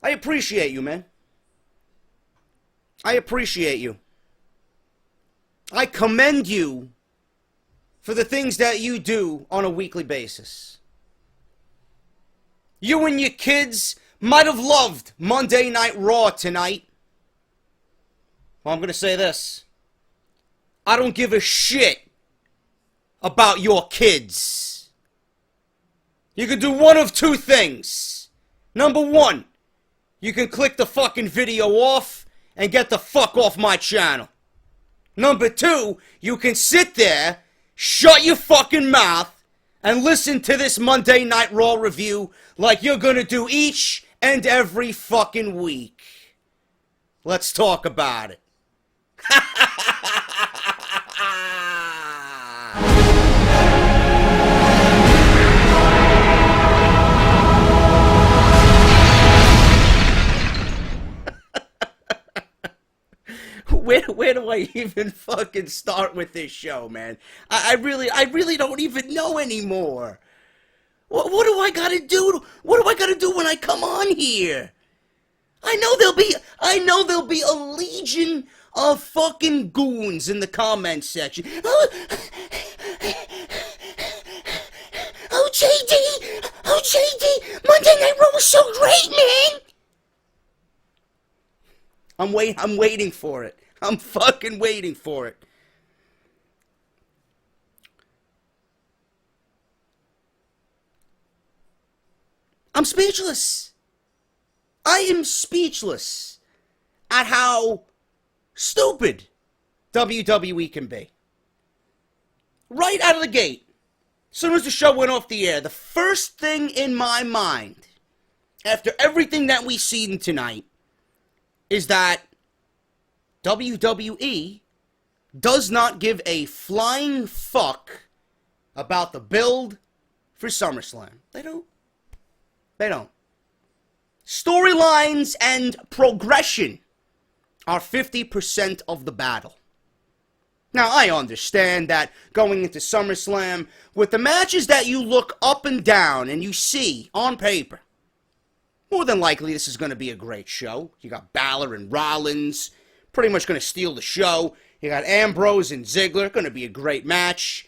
I appreciate you, man. I appreciate you. I commend you for the things that you do on a weekly basis. You and your kids might have loved Monday Night Raw tonight. Well, I'm going to say this. I don't give a shit about your kids. You can do one of two things. Number one, you can click the fucking video off and get the fuck off my channel. Number two, you can sit there, shut your fucking mouth, and listen to this Monday Night Raw review like you're gonna do each and every fucking week. Let's talk about it. Where do I even fucking start with this show, man? I really don't even know anymore. What do I gotta do? What do I gotta do when I come on here? I know there'll be a legion of fucking goons in the comments section. Oh, JD, Monday Night Raw was so great, man. I'm waiting for it. I'm fucking waiting for it. I'm speechless. I am speechless at how stupid WWE can be. Right out of the gate, as soon as the show went off the air, the first thing in my mind, after everything that we've seen tonight, is that WWE does not give a flying fuck about the build for SummerSlam. They don't. Storylines and progression are 50% of the battle. Now, I understand that going into SummerSlam, with the matches that you look up and down and you see on paper, more than likely this is going to be a great show. You got Balor and Rollins, pretty much going to steal the show. You got Ambrose and Ziggler, going to be a great match.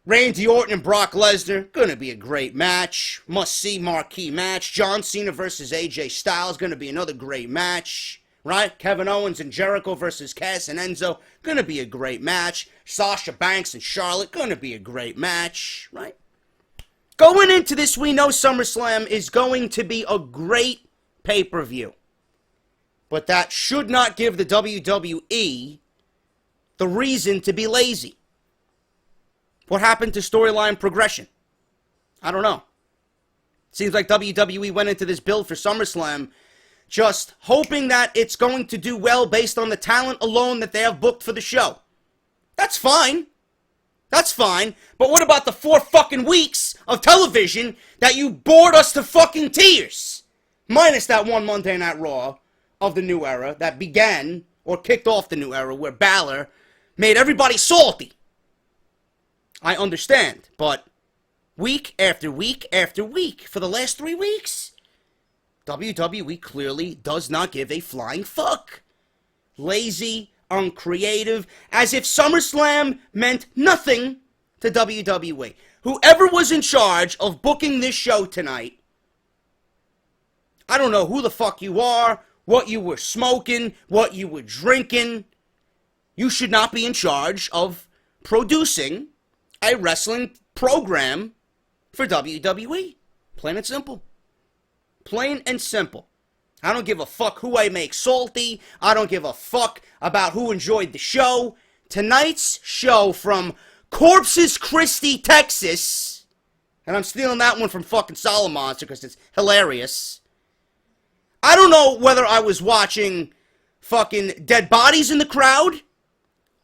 Randy Orton and Brock Lesnar, going to be a great match. Must-see marquee match. John Cena versus AJ Styles, going to be another great match. Right? Kevin Owens and Jericho versus Cass and Enzo, going to be a great match. Sasha Banks and Charlotte, going to be a great match. Right? Going into this, we know SummerSlam is going to be a great pay-per-view. But that should not give the WWE the reason to be lazy. What happened to storyline progression? I don't know. Seems like WWE went into this build for SummerSlam just hoping that it's going to do well based on the talent alone that they have booked for the show. That's fine. That's fine. But what about the 4 fucking weeks of television that you bored us to fucking tears? Minus that one Monday Night Raw of the new era that began or kicked off the new era where Balor made everybody salty. I understand, but week after week after week for the last 3 weeks, WWE clearly does not give a flying fuck. Lazy, uncreative, as if SummerSlam meant nothing to WWE. Whoever was in charge of booking this show tonight, I don't know who the fuck you are, what you were smoking, what you were drinking. You should not be in charge of producing a wrestling program for WWE. Plain and simple. Plain and simple. I don't give a fuck who I make salty. I don't give a fuck about who enjoyed the show. Tonight's show from Corpus Christi, Texas, and I'm stealing that one from fucking Solomonster because it's hilarious. I don't know whether I was watching fucking dead bodies in the crowd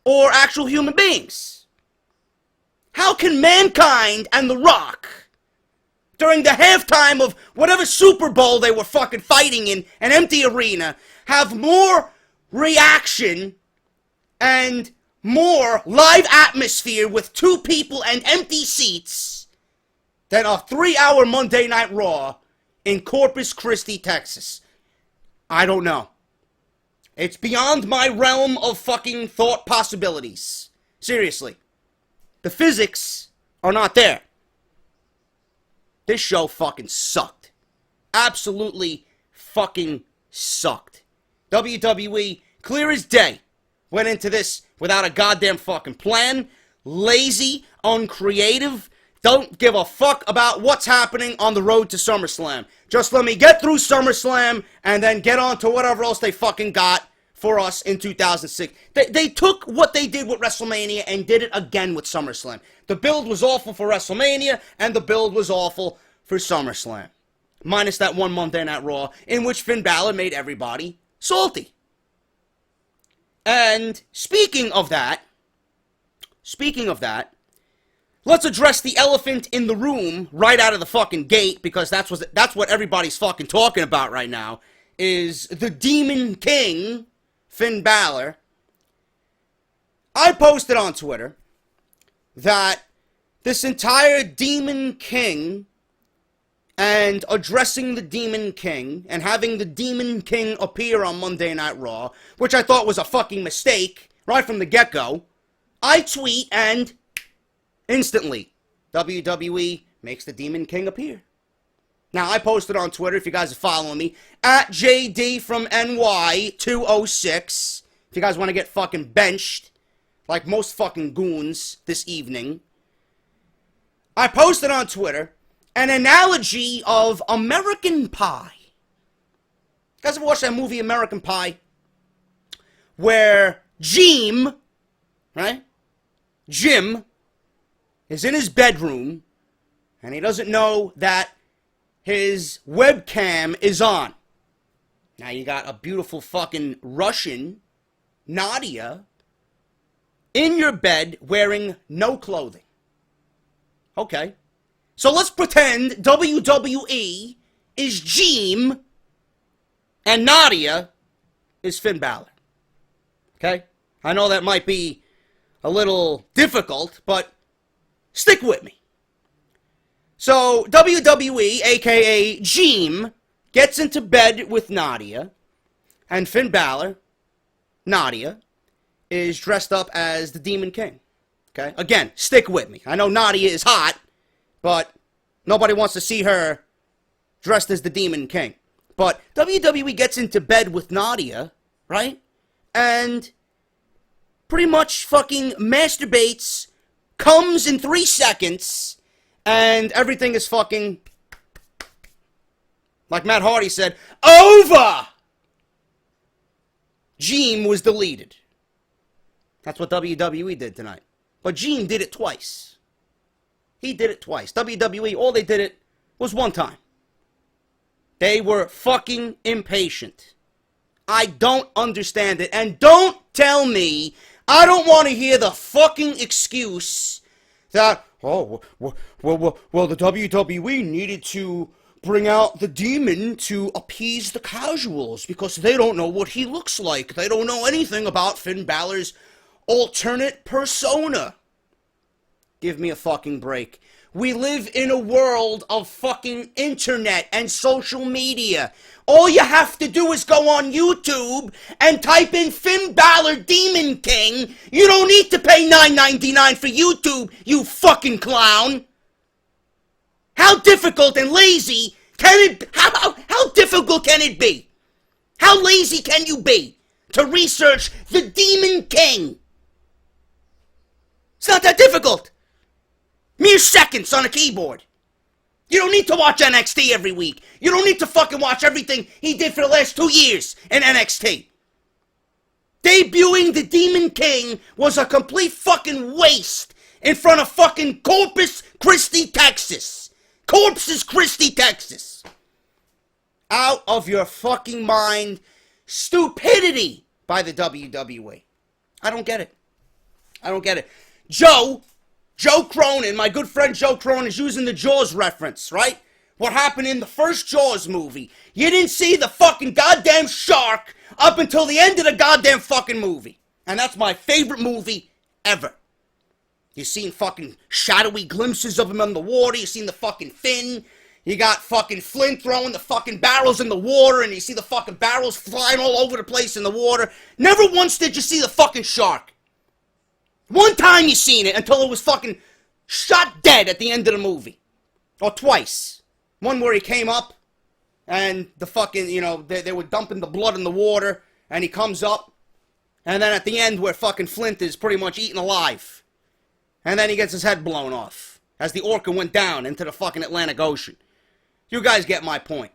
or actual human beings. How can Mankind and The Rock, during the halftime of whatever Super Bowl they were fucking fighting in an empty arena, have more reaction and more live atmosphere with 2 people and empty seats than a 3-hour Monday Night Raw in Corpus Christi, Texas? I don't know. It's beyond my realm of fucking thought possibilities. Seriously. The physics are not there. This show fucking sucked. Absolutely fucking sucked. WWE, clear as day, went into this without a goddamn fucking plan. Lazy, uncreative, don't give a fuck about what's happening on the road to SummerSlam. Just let me get through SummerSlam and then get on to whatever else they fucking got for us in 2006. They took what they did with WrestleMania and did it again with SummerSlam. The build was awful for WrestleMania and the build was awful for SummerSlam. Minus that one Monday Night Raw in which Finn Balor made everybody salty. And speaking of that, let's address the elephant in the room right out of the fucking gate, because that's what everybody's fucking talking about right now, is the Demon King, Finn Balor. I posted on Twitter that this entire Demon King and addressing the Demon King and having the Demon King appear on Monday Night Raw, which I thought was a fucking mistake right from the get-go, I tweet and instantly WWE makes the Demon King appear. Now, I posted on Twitter, if you guys are following me, at JD from NY206, if you guys want to get fucking benched, like most fucking goons this evening. I posted on Twitter an analogy of American Pie. You guys ever watch that movie American Pie? Where Jim, right? Jim is in his bedroom and he doesn't know that his webcam is on. Now you got a beautiful fucking Russian, Nadia, in your bed wearing no clothing. Okay. So let's pretend WWE is Jim and Nadia is Finn Balor. Okay? I know that might be a little difficult, but stick with me. So WWE, aka Jim, gets into bed with Nadia, and Finn Balor, Nadia, is dressed up as the Demon King. Okay? Again, stick with me. I know Nadia is hot, but nobody wants to see her dressed as the Demon King. But WWE gets into bed with Nadia, right? And pretty much fucking masturbates, comes in 3 seconds, and everything is fucking, like Matt Hardy said, over! Gene was deleted. That's what WWE did tonight. But Gene did it twice. He did it twice. WWE, all they did it was one time. They were fucking impatient. I don't understand it. And don't tell me, I don't want to hear the fucking excuse that, oh, well, the WWE needed to bring out the demon to appease the casuals because they don't know what he looks like. They don't know anything about Finn Balor's alternate persona. Give me a fucking break. We live in a world of fucking internet and social media. All you have to do is go on YouTube and type in Finn Balor Demon King. You don't need to pay $9.99 for YouTube, you fucking clown. How difficult and lazy can it, how difficult can it be? How lazy can you be to research the Demon King? It's not that difficult. Mere seconds on a keyboard. You don't need to watch NXT every week. You don't need to fucking watch everything he did for the last 2 years in NXT. Debuting the Demon King was a complete fucking waste in front of fucking Corpus Christi, Texas. Corpus Christi, Texas. Out of your fucking mind. Stupidity by the WWE. I don't get it. I don't get it. Joe Cronin, my good friend Joe Cronin, is using the Jaws reference, right? What happened in the first Jaws movie. You didn't see the fucking goddamn shark up until the end of the goddamn fucking movie. And that's my favorite movie ever. You've seen fucking shadowy glimpses of him on the water. You've seen the fucking fin. You got fucking Flint throwing the fucking barrels in the water, and you see the fucking barrels flying all over the place in the water. Never once did you see the fucking shark. One time you seen it until it was fucking shot dead at the end of the movie. Or twice. One where he came up, and the fucking, you know, they were dumping the blood in the water, and he comes up. And then at the end where fucking Flint is pretty much eaten alive. And then he gets his head blown off as the orca went down into the fucking Atlantic Ocean. You guys get my point.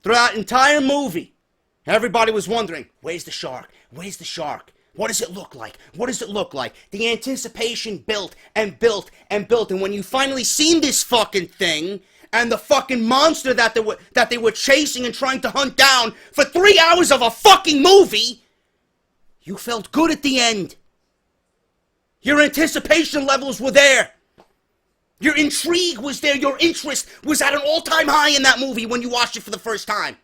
Throughout the entire movie, everybody was wondering, where's the shark? Where's the shark? What does it look like? What does it look like? The anticipation built and built and built. And when you finally seen this fucking thing, and the fucking monster that they were chasing and trying to hunt down for 3 hours of a fucking movie, you felt good at the end. Your anticipation levels were there. Your intrigue was there. Your interest was at an all-time high in that movie when you watched it for the first time.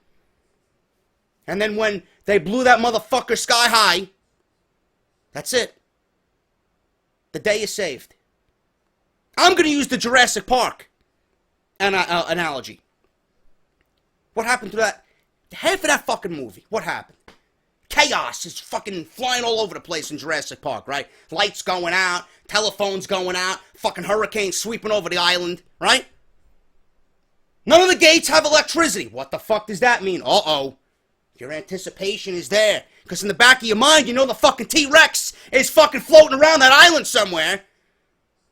And then when they blew that motherfucker sky high, that's it. The day is saved. I'm going to use the Jurassic Park analogy. What happened to that? Half of that fucking movie. What happened? Chaos is fucking flying all over the place in Jurassic Park, right? Lights going out, telephones going out, fucking hurricanes sweeping over the island, right? None of the gates have electricity. What the fuck does that mean? Uh-oh. Your anticipation is there. Because in the back of your mind, you know the fucking T-Rex is fucking floating around that island somewhere.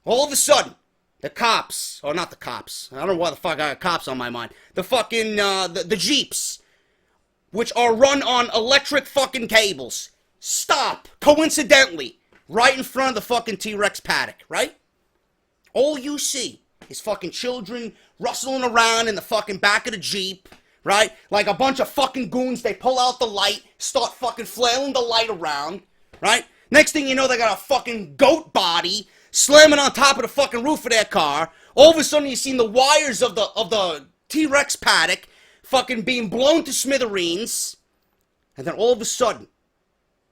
All of a sudden, the cops, or not the cops, I don't know why the fuck I got cops on my mind. The fucking, the Jeeps, which are run on electric fucking cables, stop, coincidentally, right in front of the fucking T-Rex paddock, right? All you see is fucking children rustling around in the fucking back of the Jeep, right? Like a bunch of fucking goons, they pull out the light, start fucking flailing the light around, right? Next thing you know, they got a fucking goat body slamming on top of the fucking roof of their car. All of a sudden, you seen the wires of the T-Rex paddock fucking being blown to smithereens. And then all of a sudden,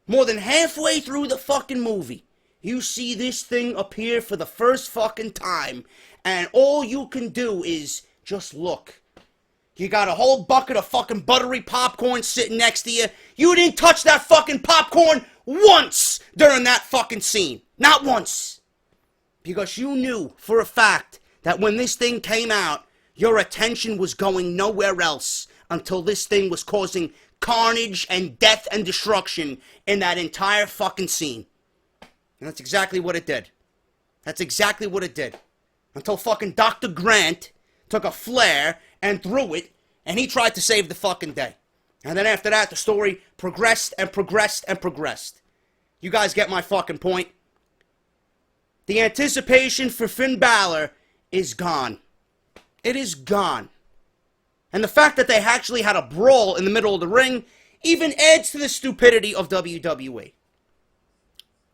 more than halfway through the fucking movie, you see this thing appear for the first fucking time. And all you can do is just look. You got a whole bucket of fucking buttery popcorn sitting next to you. You didn't touch that fucking popcorn once during that fucking scene. Not once. Because you knew for a fact that when this thing came out, your attention was going nowhere else until this thing was causing carnage and death and destruction in that entire fucking scene. And that's exactly what it did. That's exactly what it did. Until fucking Dr. Grant took a flare and threw it, and he tried to save the fucking day. And then after that, the story progressed and progressed and progressed. You guys get my fucking point? The anticipation for Finn Balor is gone. It is gone. And the fact that they actually had a brawl in the middle of the ring even adds to the stupidity of WWE.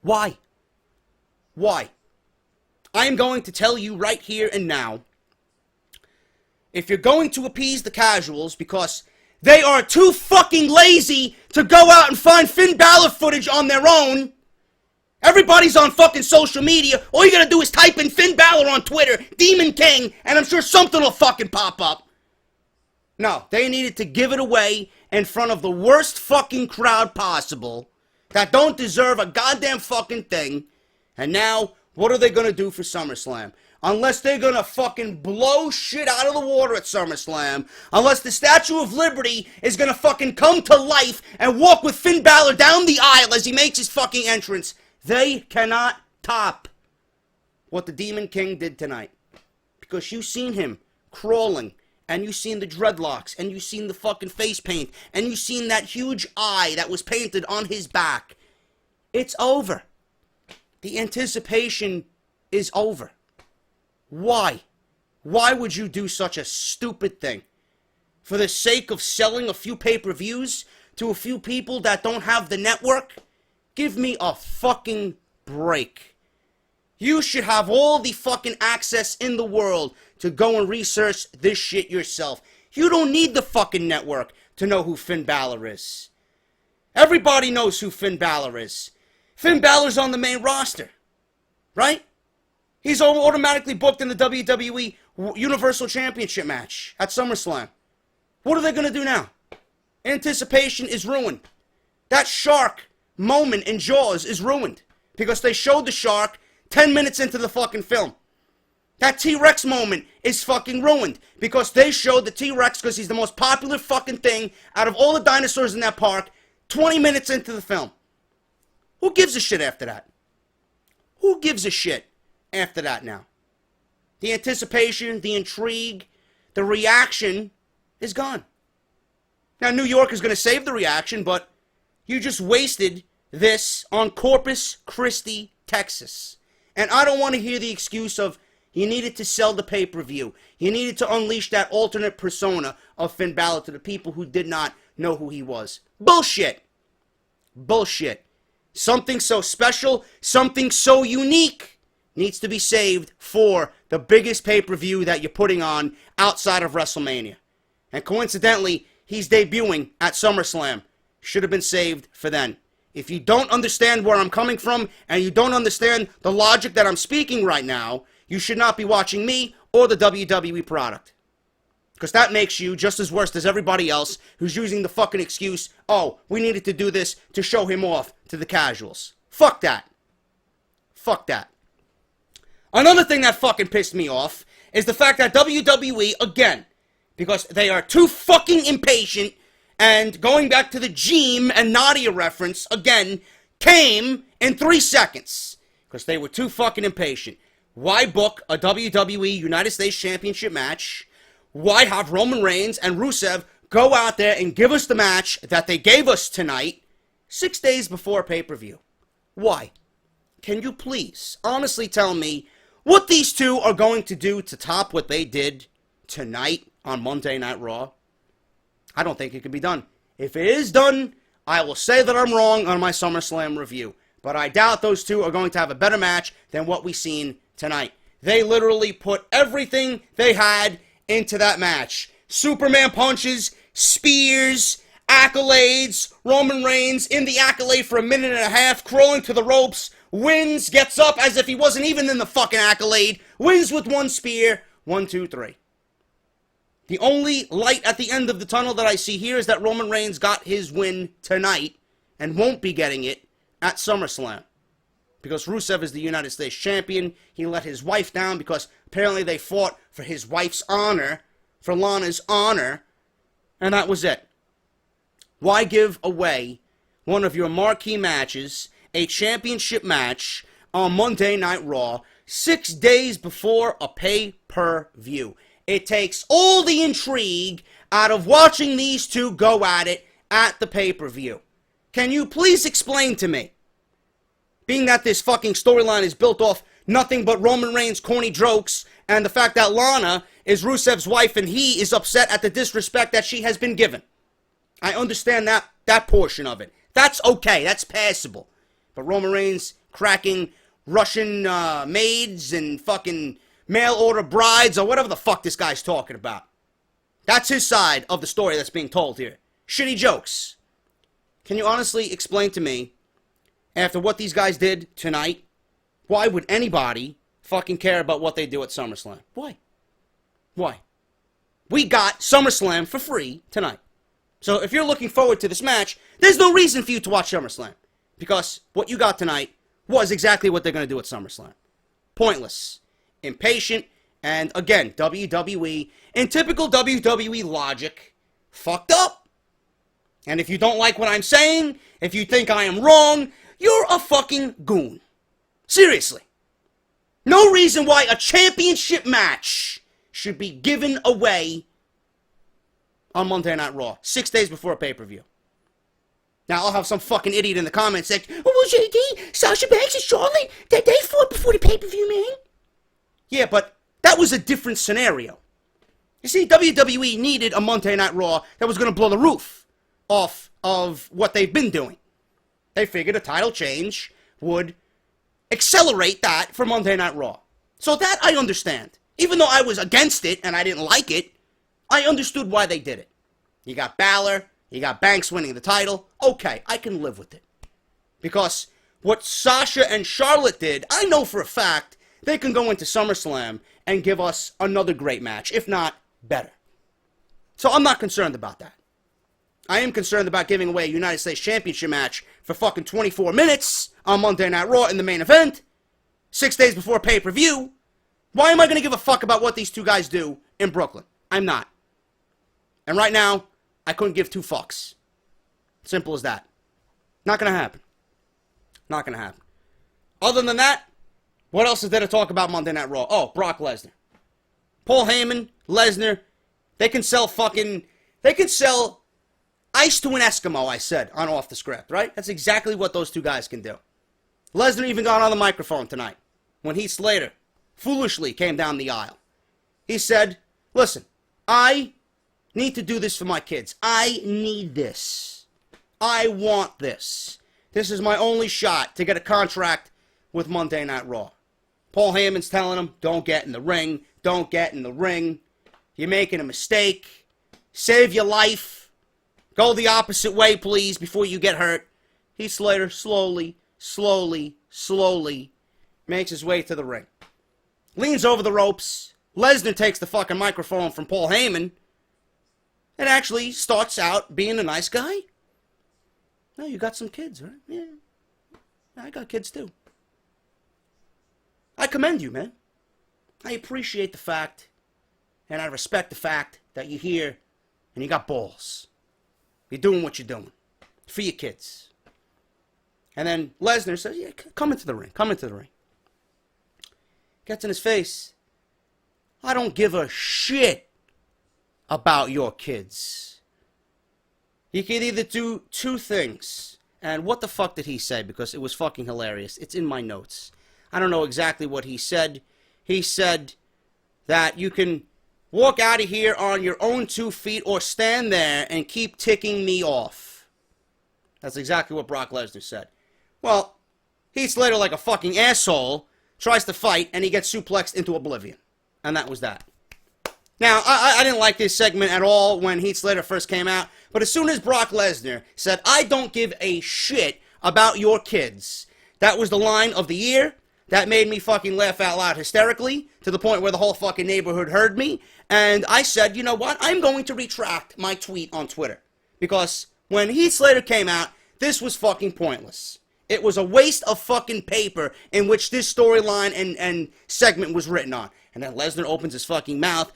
Why? Why? I am going to tell you right here and now, if you're going to appease the casuals because they are too fucking lazy to go out and find Finn Balor footage on their own, everybody's on fucking social media. All you gotta do is type in Finn Balor on Twitter, Demon King, and I'm sure something will fucking pop up. No, they needed to give it away in front of the worst fucking crowd possible that don't deserve a goddamn fucking thing. And now, what are they gonna do for SummerSlam? Unless they're gonna fucking blow shit out of the water at SummerSlam, unless the Statue of Liberty is gonna fucking come to life and walk with Finn Balor down the aisle as he makes his fucking entrance, they cannot top what the Demon King did tonight. Because you seen him crawling, and you seen the dreadlocks, and you seen the fucking face paint, and you seen that huge eye that was painted on his back. It's over. The anticipation is over. Why? Why would you do such a stupid thing? For the sake of selling a few pay-per-views to a few people that don't have the network? Give me a fucking break. You should have all the fucking access in the world to go and research this shit yourself. You don't need the fucking network to know who Finn Balor is. Everybody knows who Finn Balor is. Finn Balor's on the main roster, right? He's automatically booked in the WWE Universal Championship match at SummerSlam. What are they going to do now? Anticipation is ruined. That shark moment in Jaws is ruined because they showed the shark 10 minutes into the fucking film. That T-Rex moment is fucking ruined because they showed the T-Rex because he's the most popular fucking thing out of all the dinosaurs in that park 20 minutes into the film. Who gives a shit after that? Who gives a shit after that now? The anticipation, the intrigue, the reaction is gone. Now, New York is going to save the reaction, but you just wasted this on Corpus Christi, Texas. And I don't want to hear the excuse of you needed to sell the pay-per-view. You needed to unleash that alternate persona of Finn Balor to the people who did not know who he was. Bullshit. Bullshit. Something so special, something so unique needs to be saved for the biggest pay-per-view that you're putting on outside of WrestleMania. And coincidentally, he's debuting at SummerSlam. Should have been saved for then. If you don't understand where I'm coming from, and you don't understand the logic that I'm speaking right now, you should not be watching me or the WWE product. Because that makes you just as worse as everybody else who's using the fucking excuse, oh, we needed to do this to show him off to the casuals. Fuck that. Fuck that. Another thing that fucking pissed me off is the fact that WWE, again, because they are too fucking impatient, and going back to the Jeem and Nadia reference, again, came in 3 seconds. Because they were too fucking impatient. Why book a WWE United States Championship match? Why have Roman Reigns and Rusev go out there and give us the match that they gave us tonight 6 days before pay-per-view? Why? Can you please honestly tell me what these two are going to do to top what they did tonight on Monday Night Raw? I don't think it can be done. If it is done, I will say that I'm wrong on my SummerSlam review. But I doubt those two are going to have a better match than what we've seen tonight. They literally put everything they had into that match. Superman punches, spears, accolades, Roman Reigns in the accolade for a minute and a half, crawling to the ropes, wins, gets up as if he wasn't even in the fucking accolade, wins with one spear, 1, 2, 3. The only light at the end of the tunnel that I see here is that Roman Reigns got his win tonight and won't be getting it at SummerSlam. Because Rusev is the United States Champion. He let his wife down because apparently they fought for his wife's honor, for Lana's honor, and that was it. Why give away one of your marquee matches, a championship match, on Monday Night Raw, 6 days before a pay-per-view? It takes all the intrigue out of watching these two go at it at the pay-per-view. Can you please explain to me, being that this fucking storyline is built off nothing but Roman Reigns' corny jokes and the fact that Lana is Rusev's wife and he is upset at the disrespect that she has been given? I understand that portion of it. That's okay. That's passable. But Roman Reigns cracking Russian maids and fucking mail-order brides or whatever the fuck this guy's talking about. That's his side of the story that's being told here. Shitty jokes. Can you honestly explain to me, after what these guys did tonight, why would anybody fucking care about what they do at SummerSlam? Why? Why? We got SummerSlam for free tonight. So if you're looking forward to this match, there's no reason for you to watch SummerSlam. Because what you got tonight was exactly what they're going to do at SummerSlam. Pointless. Impatient. And again, WWE, in typical WWE logic, fucked up. And if you don't like what I'm saying, if you think I am wrong, you're a fucking goon. Seriously. No reason why a championship match should be given away on Monday Night Raw, 6 days before a pay-per-view. Now, I'll have some fucking idiot in the comments saying, oh, well, JD, Sasha Banks and Charlotte, they fought before the pay-per-view, man. Yeah, but that was a different scenario. You see, WWE needed a Monday Night Raw that was going to blow the roof off of what they've been doing. They figured a title change would accelerate that for Monday Night Raw. So that I understand. Even though I was against it and I didn't like it, I understood why they did it. You got Balor, you got Banks winning the title. Okay, I can live with it. Because what Sasha and Charlotte did, I know for a fact they can go into SummerSlam and give us another great match, if not better. So I'm not concerned about that. I am concerned about giving away a United States Championship match for fucking 24 minutes on Monday Night Raw in the main event, 6 days before pay-per-view. Why am I going to give a fuck about what these two guys do in Brooklyn? I'm not. And right now, I couldn't give two fucks. Simple as that. Not going to happen. Not going to happen. Other than that, what else is there to talk about Monday Night Raw? Oh, Brock Lesnar. Paul Heyman, Lesnar, they can sell ice to an Eskimo, I said, on Off the Script, right? That's exactly what those two guys can do. Lesnar even got on the microphone tonight when Heath Slater foolishly came down the aisle. He said, listen, I need to do this for my kids. I need this. I want this. This is my only shot to get a contract with Monday Night Raw. Paul Heyman's telling him, don't get in the ring. Don't get in the ring. You're making a mistake. Save your life. Go the opposite way, please, before you get hurt. Heath Slater slowly makes his way to the ring. Leans over the ropes. Lesnar takes the fucking microphone from Paul Heyman and actually starts out being a nice guy. No, you got some kids, right? Yeah. I got kids too. I commend you, man. I appreciate the fact and I respect the fact that you're here and you got balls. You're doing what you're doing for your kids. And then Lesnar says, yeah, come into the ring. Come into the ring. Gets in his face. I don't give a shit about your kids. You can either do two things. And what the fuck did he say? Because it was fucking hilarious. It's in my notes. I don't know exactly what he said. He said that you can walk out of here on your own 2 feet or stand there and keep ticking me off. That's exactly what Brock Lesnar said. Well, Heath Slater, like a fucking asshole, tries to fight and he gets suplexed into oblivion. And that was that. Now, I didn't like this segment at all when Heath Slater first came out, but as soon as Brock Lesnar said, I don't give a shit about your kids, that was the line of the year. That made me fucking laugh out loud hysterically, to the point where the whole fucking neighborhood heard me, and I said, you know what, I'm going to retract my tweet on Twitter, because when Heath Slater came out, this was fucking pointless. It was a waste of fucking paper in which this storyline and segment was written on. And then Lesnar opens his fucking mouth,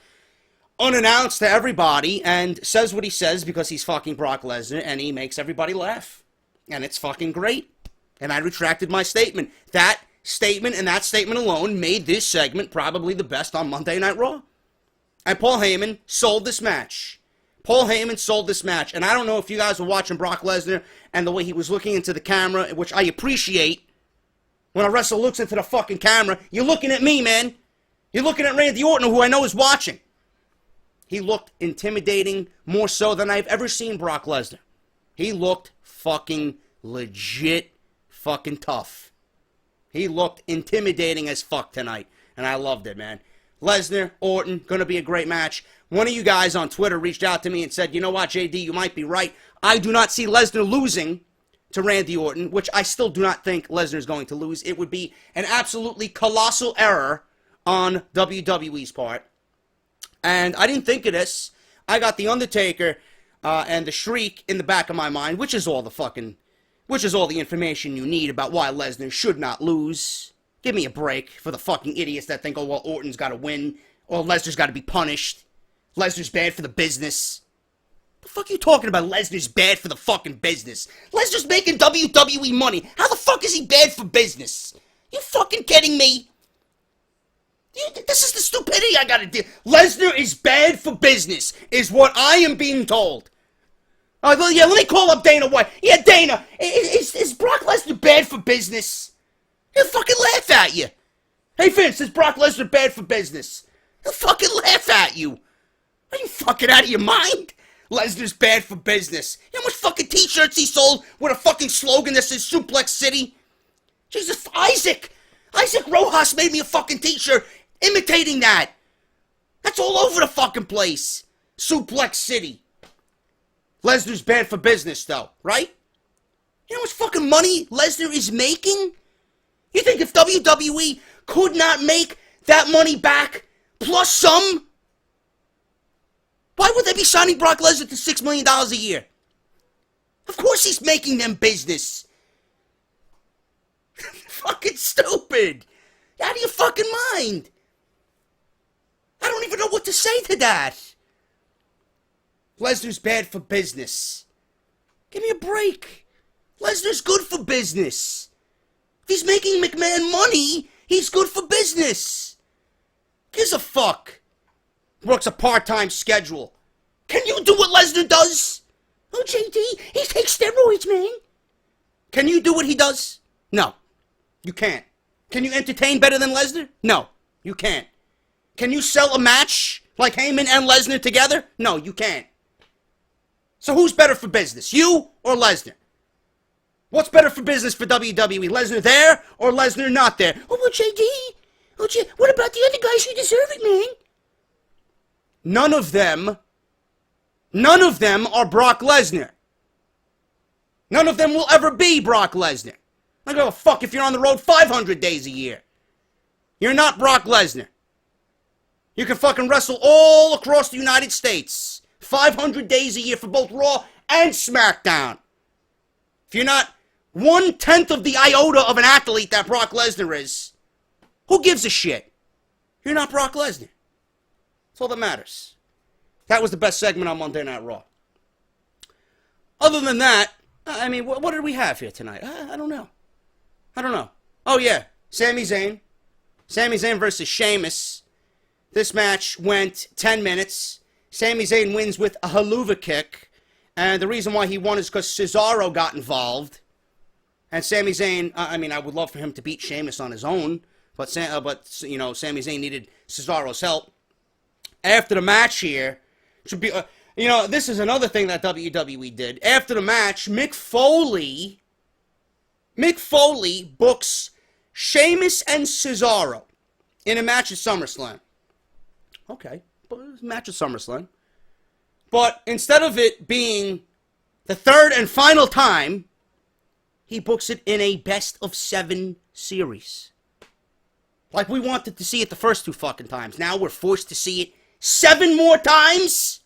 unannounced to everybody, and says what he says because he's fucking Brock Lesnar, and he makes everybody laugh. And it's fucking great. And I retracted my statement. That statement and that statement alone made this segment probably the best on Monday Night Raw. And Paul Heyman sold this match. Paul Heyman sold this match. And I don't know if you guys were watching Brock Lesnar and the way he was looking into the camera, which I appreciate. When a wrestler looks into the fucking camera, you're looking at me, man. You're looking at Randy Orton, who I know is watching. He looked intimidating more so than I've ever seen Brock Lesnar. He looked fucking legit fucking tough. He looked intimidating as fuck tonight. And I loved it, man. Lesnar, Orton, gonna be a great match. One of you guys on Twitter reached out to me and said, you know what, JD, you might be right. I do not see Lesnar losing to Randy Orton, which I still do not think Lesnar is going to lose. It would be an absolutely colossal error on WWE's part. And I didn't think of this. I got The Undertaker and the Shriek in the back of my mind, which is all the information you need about why Lesnar should not lose. Give me a break for the fucking idiots that think, oh, well, Orton's got to win, or Lesnar's got to be punished. Lesnar's bad for the business. The fuck are you talking about? Lesnar's bad for the fucking business. Lesnar's making WWE money. How the fuck is he bad for business? You fucking kidding me? This is the stupidity I gotta deal. Lesnar is bad for business, is what I am being told. Well, yeah, let me call up Dana White. Yeah, Dana, is Brock Lesnar bad for business? He'll fucking laugh at you. Hey, Vince, is Brock Lesnar bad for business? He'll fucking laugh at you. Are you fucking out of your mind? Lesnar's bad for business. You know how much fucking t-shirts he sold with a fucking slogan that says Suplex City? Jesus, Isaac Rojas made me a fucking t-shirt imitating that. That's all over the fucking place. Suplex City. Lesnar's bad for business, though, right? You know how much fucking money Lesnar is making? You think if WWE could not make that money back plus some. Why would they be signing Brock Lesnar to $6 million a year? Of course he's making them business. Fucking stupid. Out of your fucking mind. I don't even know what to say to that. Lesnar's bad for business. Give me a break. Lesnar's good for business. If he's making McMahon money, he's good for business. Gives a fuck. Works a part-time schedule. Can you do what Lesnar does? Oh, JD, he takes steroids, man. Can you do what he does? No, you can't. Can you entertain better than Lesnar? No, you can't. Can you sell a match like Heyman and Lesnar together? No, you can't. So who's better for business, you or Lesnar? What's better for business for WWE? Lesnar there or Lesnar not there? Oh, well, JD. Oh, what about the other guys who deserve it, man? None of them are Brock Lesnar. None of them will ever be Brock Lesnar. I don't give a fuck if you're on the road 500 days a year. You're not Brock Lesnar. You can fucking wrestle all across the United States 500 days a year for both Raw and SmackDown. If you're not 1/10 of the iota of an athlete that Brock Lesnar is, who gives a shit? You're not Brock Lesnar. That's all that matters. That was the best segment on Monday Night Raw. Other than that, I mean, what did we have here tonight? I don't know. Oh, yeah. Sami Zayn. Sami Zayn versus Sheamus. This match went 10 minutes. Sami Zayn wins with a haluva kick. And the reason why he won is because Cesaro got involved. And Sami Zayn, I mean, I would love for him to beat Sheamus on his own. But you know, Sami Zayn needed Cesaro's help. After the match here, should be, you know, this is another thing that WWE did. After the match, Mick Foley books Sheamus and Cesaro in a match at SummerSlam. Okay, but it was a match at SummerSlam. But instead of it being the third and final time, he books it in a best-of-7 series. Like we wanted to see it the first 2 fucking times. Now we're forced to see it 7 more times?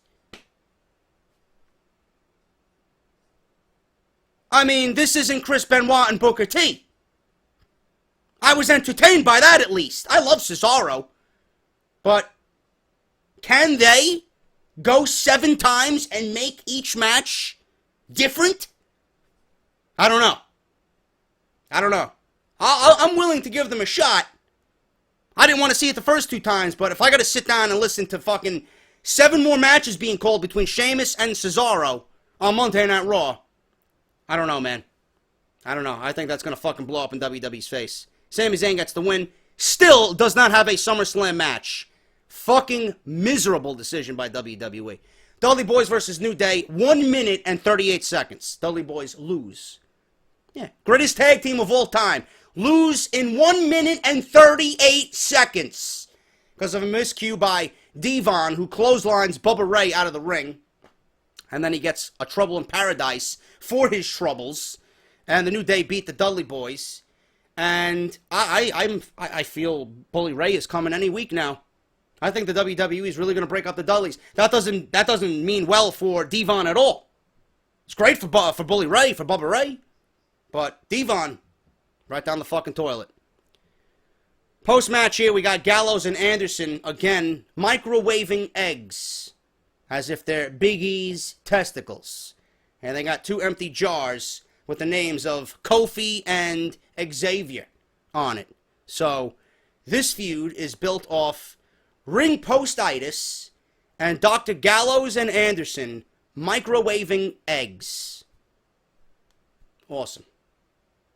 I mean, this isn't Chris Benoit and Booker T. I was entertained by that at least. I love Cesaro. But can they go 7 times and make each match different? I don't know. I'm willing to give them a shot. I didn't want to see it the first 2 times, but if I got to sit down and listen to fucking 7 more matches being called between Sheamus and Cesaro on Monday Night Raw, I don't know, man. I don't know. I think that's going to fucking blow up in WWE's face. Sami Zayn gets the win. Still does not have a SummerSlam match. Fucking miserable decision by WWE. Dudley Boys versus New Day, 1 minute and 38 seconds. Dudley Boys lose. Yeah, greatest tag team of all time. Lose in 1 minute and 38 seconds. Because of a miscue by Devon, who clotheslines Bubba Ray out of the ring. And then he gets a trouble in paradise for his troubles. And the New Day beat the Dudley Boys. And I feel Bully Ray is coming any week now. I think the WWE is really going to break up the Dudleys. That doesn't mean well for Devon at all. It's great for Bully Ray, for Bubba Ray. But Devon, right down the fucking toilet. Post-match here, we got Gallows and Anderson, again, microwaving eggs. As if they're Big E's testicles. And they got 2 empty jars with the names of Kofi and Xavier on it. So, this feud is built off ring postitis and Dr. Gallows and Anderson microwaving eggs. Awesome.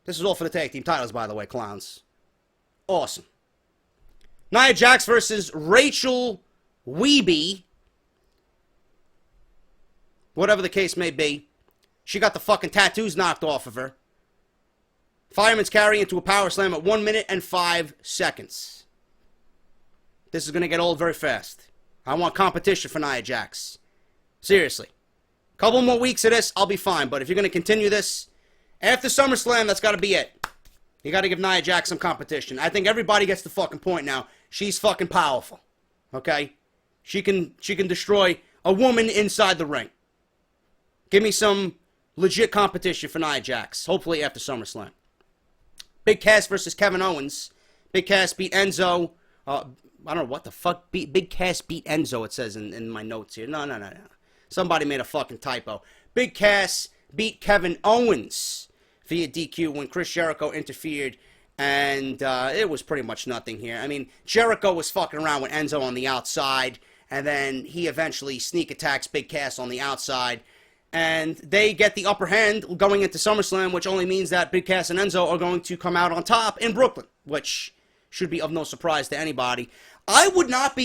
This is all for the tag team titles, by the way, clowns. Awesome. Nia Jax versus Rachel Weeby. Whatever the case may be. She got the fucking tattoos knocked off of her. Fireman's carry into a power slam at 1 minute and 5 seconds. This is going to get old very fast. I want competition for Nia Jax. Seriously. Couple more weeks of this, I'll be fine. But if you're going to continue this, after SummerSlam, that's got to be it. You got to give Nia Jax some competition. I think everybody gets the fucking point now. She's fucking powerful. Okay? She can destroy a woman inside the ring. Give me some legit competition for Nia Jax. Hopefully after SummerSlam. Big Cass versus Kevin Owens. Big Cass beat Enzo. I don't know what the fuck. Big Cass beat Enzo, it says in my notes here. No. Somebody made a fucking typo. Big Cass beat Kevin Owens via DQ when Chris Jericho interfered. And it was pretty much nothing here. I mean, Jericho was fucking around with Enzo on the outside. And then he eventually sneak attacks Big Cass on the outside. And they get the upper hand going into SummerSlam, which only means that Big Cass and Enzo are going to come out on top in Brooklyn, which should be of no surprise to anybody. I would not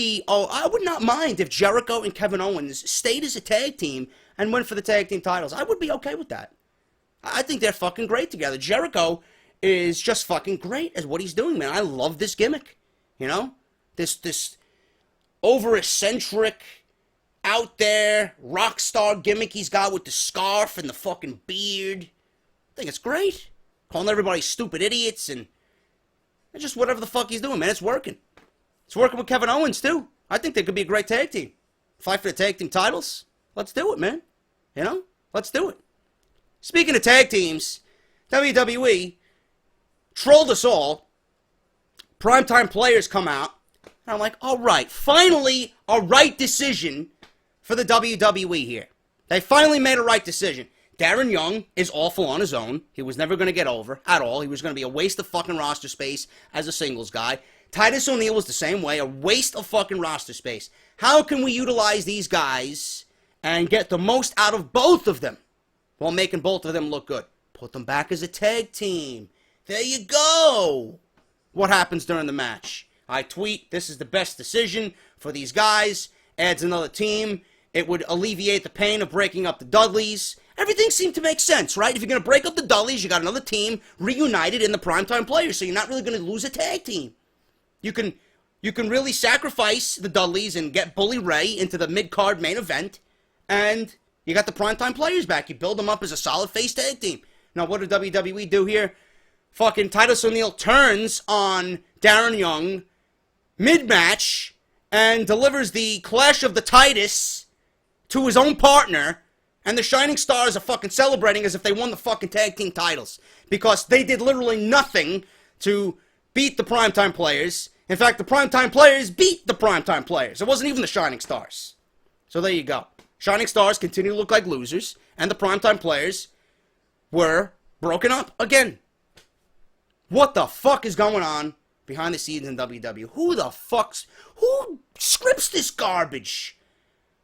mind if Jericho and Kevin Owens stayed as a tag team and went for the tag team titles. I would be okay with that. I think they're fucking great together. Jericho is just fucking great at what he's doing, man. I love this gimmick. You know? This over-eccentric, out there, rock star gimmick he's got with the scarf and the fucking beard. I think it's great. Calling everybody stupid idiots and just whatever the fuck he's doing, man. It's working. It's working with Kevin Owens, too. I think they could be a great tag team. Fight for the tag team titles. Let's do it, man. You know? Let's do it. Speaking of tag teams, WWE trolled us all. Primetime players come out. And I'm like, all right, finally a right decision for the WWE here. They finally made a right decision. Darren Young is awful on his own. He was never going to get over at all. He was going to be a waste of fucking roster space as a singles guy. Titus O'Neil was the same way, a waste of fucking roster space. How can we utilize these guys and get the most out of both of them while making both of them look good? Put them back as a tag team. There you go. What happens during the match? I tweet, this is the best decision for these guys. Adds another team. It would alleviate the pain of breaking up the Dudleys. Everything seemed to make sense, right? If you're going to break up the Dudleys, you got another team reunited in the Primetime Players, so you're not really going to lose a tag team. You can really sacrifice the Dudleys and get Bully Ray into the mid-card main event, and you got the Primetime Players back. You build them up as a solid face tag team. Now, what did WWE do here? Fucking Titus O'Neil turns on Darren Young mid-match and delivers the Clash of the Titus to his own partner, and the Shining Stars are fucking celebrating as if they won the fucking tag team titles, because they did literally nothing to beat the Primetime Players. In fact, the Primetime Players beat the Primetime Players. It wasn't even the Shining Stars. So there you go. Shining Stars continue to look like losers, and the Primetime Players were broken up again. What the fuck is going on behind the scenes in WWE? Who scripts this garbage?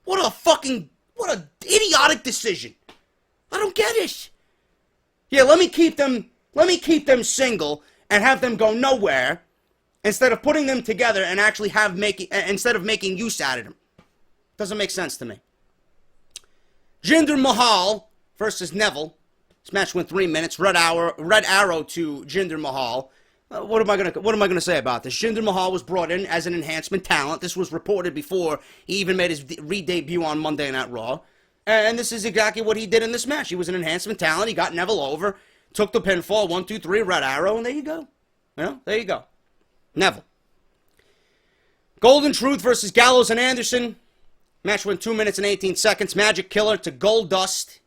What a idiotic decision. I don't get it. Yeah, let me keep them single and have them go nowhere instead of putting them together and actually instead of making use out of them. Doesn't make sense to me. Jinder Mahal versus Neville. This match went 3 minutes. Red arrow to Jinder Mahal. What am I gonna say about this? Jinder Mahal was brought in as an enhancement talent. This was reported before he even made his re-debut on Monday Night Raw. And this is exactly what he did in this match. He was an enhancement talent. He got Neville over, took the pinfall, 1, 2, 3, red arrow, and there you go. You know, there you go. Neville. Golden Truth versus Gallows and Anderson. Match went 2 minutes and 18 seconds. Magic Killer to Goldust.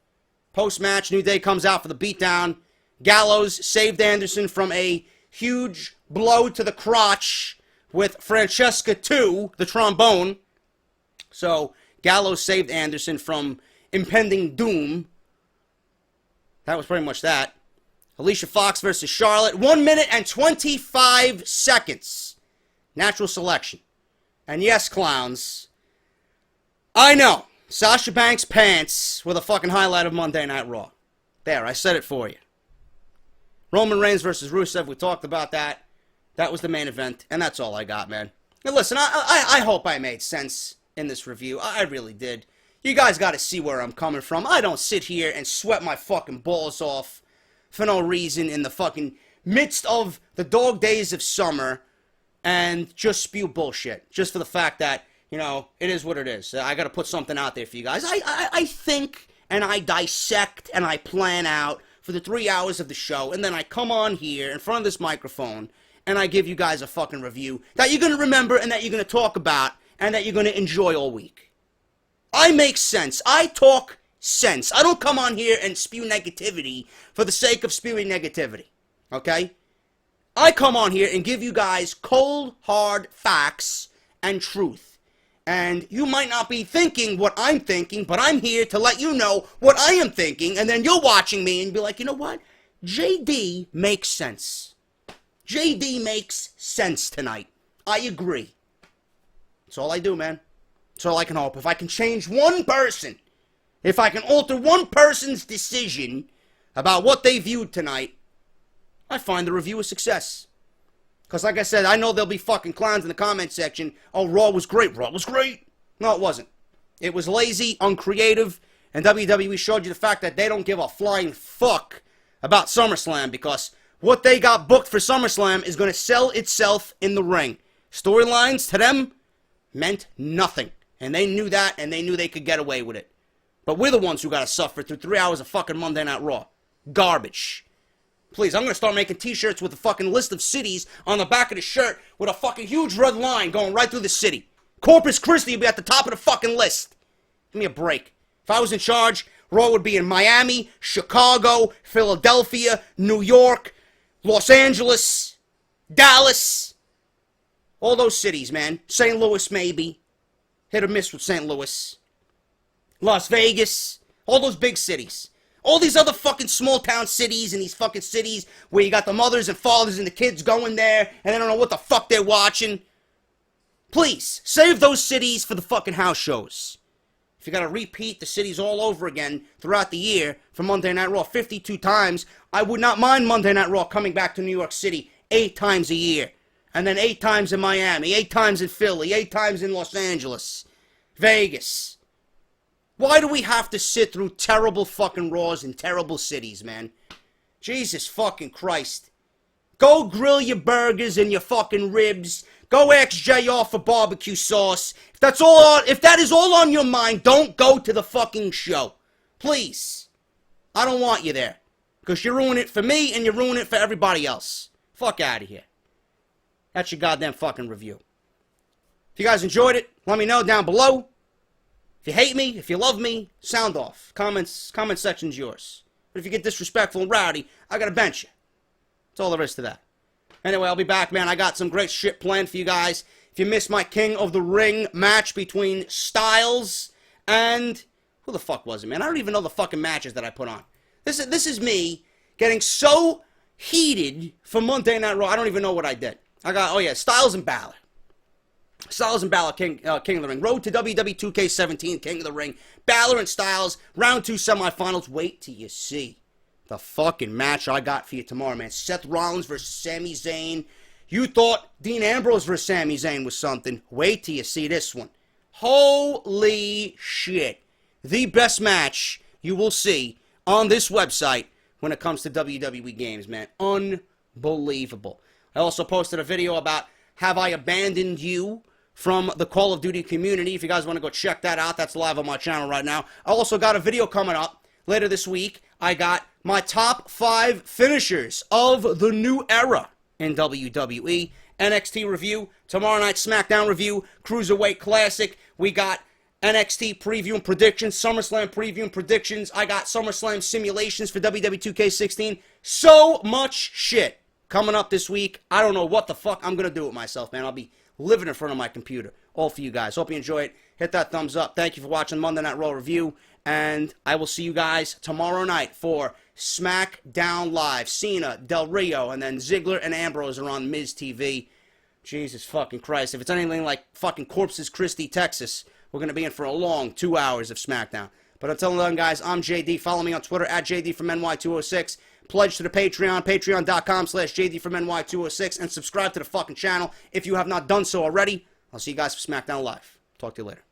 Post-match, New Day comes out for the beatdown. Gallows saved Anderson from a huge blow to the crotch with Francesca 2, the trombone. So, Gallows saved Anderson from impending doom. That was pretty much that. Alicia Fox versus Charlotte. 1 minute and 25 seconds. Natural selection. And yes, clowns, I know. Sasha Banks' pants were the fucking highlight of Monday Night Raw. There, I said it for you. Roman Reigns versus Rusev, we talked about that. That was the main event, and that's all I got, man. Now listen, I hope I made sense in this review. I really did. You guys got to see where I'm coming from. I don't sit here and sweat my fucking balls off for no reason in the fucking midst of the dog days of summer and just spew bullshit. Just for the fact that, you know, it is what it is. I got to put something out there for you guys. I think and I dissect and I plan out for the 3 hours of the show, and then I come on here in front of this microphone and I give you guys a fucking review that you're going to remember and that you're going to talk about and that you're going to enjoy all week. I make sense. I talk sense. I don't come on here and spew negativity for the sake of spewing negativity. Okay? I come on here and give you guys cold, hard facts and truth. And you might not be thinking what I'm thinking, but I'm here to let you know what I am thinking, and then you're watching me and be like, you know what? JD makes sense. JD makes sense tonight. I agree. That's all I do, man. That's all I can hope. If I can change one person, if I can alter one person's decision about what they viewed tonight, I find the review a success. Because like I said, I know there'll be fucking clowns in the comment section. Oh, Raw was great. Raw was great. No, it wasn't. It was lazy, uncreative, and WWE showed you the fact that they don't give a flying fuck about SummerSlam, because what they got booked for SummerSlam is going to sell itself in the ring. Storylines, to them, meant nothing. And they knew that, and they knew they could get away with it. But we're the ones who got to suffer through 3 hours of fucking Monday Night Raw. Garbage. Please, I'm going to start making t-shirts with a fucking list of cities on the back of the shirt with a fucking huge red line going right through the city. Corpus Christi would be at the top of the fucking list. Give me a break. If I was in charge, Raw would be in Miami, Chicago, Philadelphia, New York, Los Angeles, Dallas. All those cities, man. St. Louis, maybe. Hit or miss with St. Louis. Las Vegas. All those big cities. All these other fucking small town cities and these fucking cities where you got the mothers and fathers and the kids going there and they don't know what the fuck they're watching. Please, save those cities for the fucking house shows. If you gotta repeat the cities all over again throughout the year for Monday Night Raw 52 times, I would not mind Monday Night Raw coming back to New York City 8 times a year. And then 8 times in Miami, 8 times in Philly, 8 times in Los Angeles, Vegas. Why do we have to sit through terrible fucking Raws in terrible cities, man? Jesus fucking Christ. Go grill your burgers and your fucking ribs. Go ask JR for barbecue sauce. If that is all on your mind, don't go to the fucking show. Please. I don't want you there. Because you ruin it for me and you ruin it for everybody else. Fuck out of here. That's your goddamn fucking review. If you guys enjoyed it, let me know down below. If you hate me, if you love me, sound off. Comment section's yours. But if you get disrespectful and rowdy, I gotta bench you. That's all there is to that. Anyway, I'll be back, man. I got some great shit planned for you guys. If you missed my King of the Ring match between Styles and... who the fuck was it, man? I don't even know the fucking matches that I put on. This is me getting so heated for Monday Night Raw, I don't even know what I did. I got, oh yeah, Styles and Balor. Styles and Balor, King of the Ring. Road to WWE 2K17, King of the Ring. Balor and Styles, round 2 semifinals. Wait till you see the fucking match I got for you tomorrow, man. Seth Rollins versus Sami Zayn. You thought Dean Ambrose versus Sami Zayn was something. Wait till you see this one. Holy shit. The best match you will see on this website when it comes to WWE games, man. Unbelievable. I also posted a video about Have I Abandoned You from the Call of Duty community. If you guys want to go check that out, that's live on my channel right now. I also got a video coming up later this week. I got my top 5 finishers of the new era in WWE. NXT review, tomorrow night Smackdown review, Cruiserweight Classic. We got NXT preview and predictions, SummerSlam preview and predictions. I got SummerSlam simulations for WWE 2K16. So much shit coming up this week. I don't know what the fuck I'm going to do with myself, man. I'll be living in front of my computer. All for you guys. Hope you enjoy it. Hit that thumbs up. Thank you for watching Monday Night Raw review. And I will see you guys tomorrow night for Smackdown Live. Cena, Del Rio, and then Ziggler and Ambrose are on Miz TV. Jesus fucking Christ. If it's anything like fucking Corpus Christi, Texas, we're going to be in for a long 2 hours of Smackdown. But until then, guys, I'm JD. Follow me on Twitter at JD from NY206. Pledge to the Patreon, patreon.com/JD from NY206. And subscribe to the fucking channel if you have not done so already. I'll see you guys for Smackdown Live. Talk to you later.